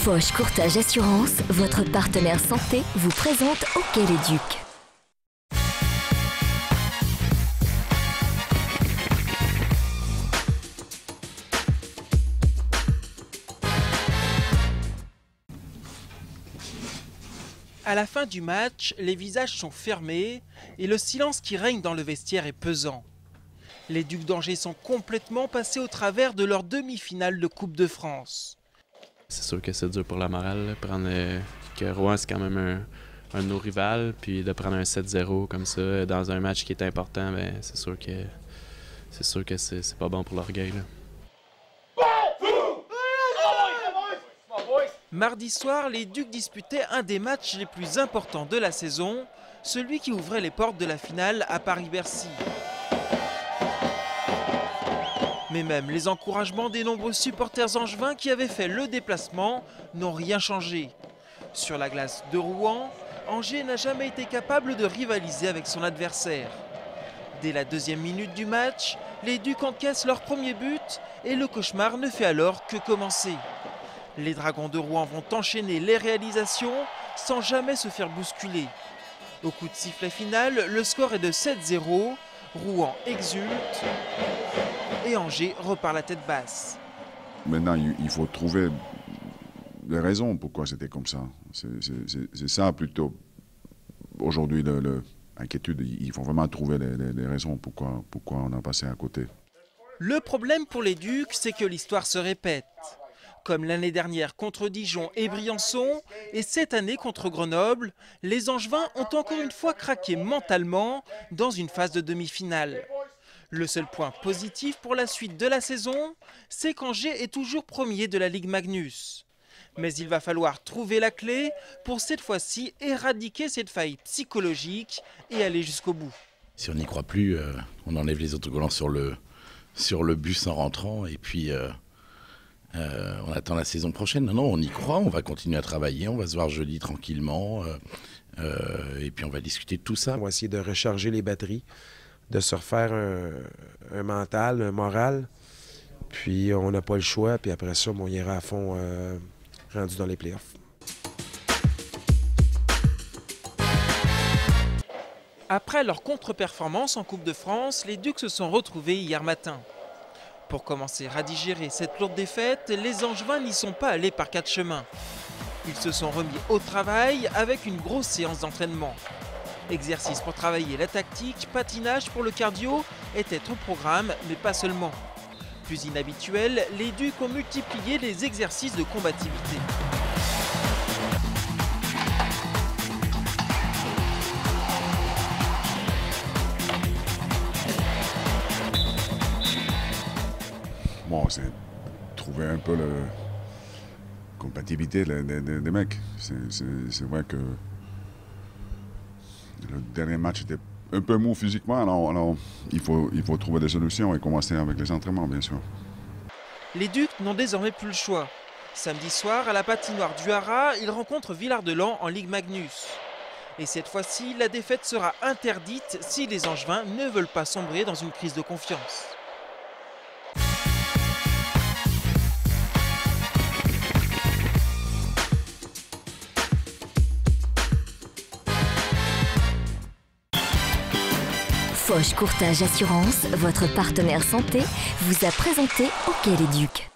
Foch Courtage Assurance, votre partenaire santé, vous présente Hockey-les-Ducs. À la fin du match, les visages sont fermés et le silence qui règne dans le vestiaire est pesant. Les Ducs d'Angers sont complètement passés au travers de leur demi-finale de Coupe de France. C'est sûr que c'est dur pour la morale, prendre que Rouen c'est quand même un de nos rivales, puis de prendre un 7-0 comme ça dans un match qui est important, ben, c'est sûr que c'est pas bon pour l'orgueil. Mardi soir, les Ducs disputaient un des matchs les plus importants de la saison, celui qui ouvrait les portes de la finale à Paris-Bercy. Mais même les encouragements des nombreux supporters angevins qui avaient fait le déplacement n'ont rien changé. Sur la glace de Rouen, Angers n'a jamais été capable de rivaliser avec son adversaire. Dès la deuxième minute du match, les Ducs encaissent leur premier but et le cauchemar ne fait alors que commencer. Les Dragons de Rouen vont enchaîner les réalisations sans jamais se faire bousculer. Au coup de sifflet final, le score est de 7-0. Rouen exulte et Angers repart la tête basse. Maintenant, il faut trouver les raisons pourquoi c'était comme ça. C'est ça plutôt aujourd'hui l'inquiétude. Il faut vraiment trouver les raisons pourquoi on a passé à côté. Le problème pour les Ducs, c'est que l'histoire se répète. Comme l'année dernière contre Dijon et Briançon, et cette année contre Grenoble, les Angevins ont encore une fois craqué mentalement dans une phase de demi-finale. Le seul point positif pour la suite de la saison, c'est qu'Angers est toujours premier de la Ligue Magnus. Mais il va falloir trouver la clé pour cette fois-ci éradiquer cette faille psychologique et aller jusqu'au bout. Si on n'y croit plus, on enlève les autocollants sur le bus en rentrant et puis on attend la saison prochaine. Non, on y croit, on va continuer à travailler, on va se voir jeudi tranquillement et puis on va discuter de tout ça. On va essayer de recharger les batteries, de se refaire un mental, un moral. Puis on n'a pas le choix, puis après ça, on ira à fond rendu dans les playoffs. Après leur contre-performance en Coupe de France, les Ducs se sont retrouvés hier matin. Pour commencer à digérer cette lourde défaite, les Angevins n'y sont pas allés par quatre chemins. Ils se sont remis au travail avec une grosse séance d'entraînement. Exercice pour travailler la tactique, patinage pour le cardio était au programme, mais pas seulement. Plus inhabituel, les Ducs ont multiplié les exercices de combativité. Bon, c'est trouver un peu la compatibilité des mecs. C'est vrai que le dernier match était un peu mou physiquement, alors il faut trouver des solutions et commencer avec les entraînements, bien sûr. Les Ducs n'ont désormais plus le choix. Samedi soir, à la patinoire du Haras, ils rencontrent Villard-de-Lans en Ligue Magnus. Et cette fois-ci, la défaite sera interdite si les Angevins ne veulent pas sombrer dans une crise de confiance. Foch Courtage Assurance, votre partenaire santé, vous a présenté Hockey-les-Ducs.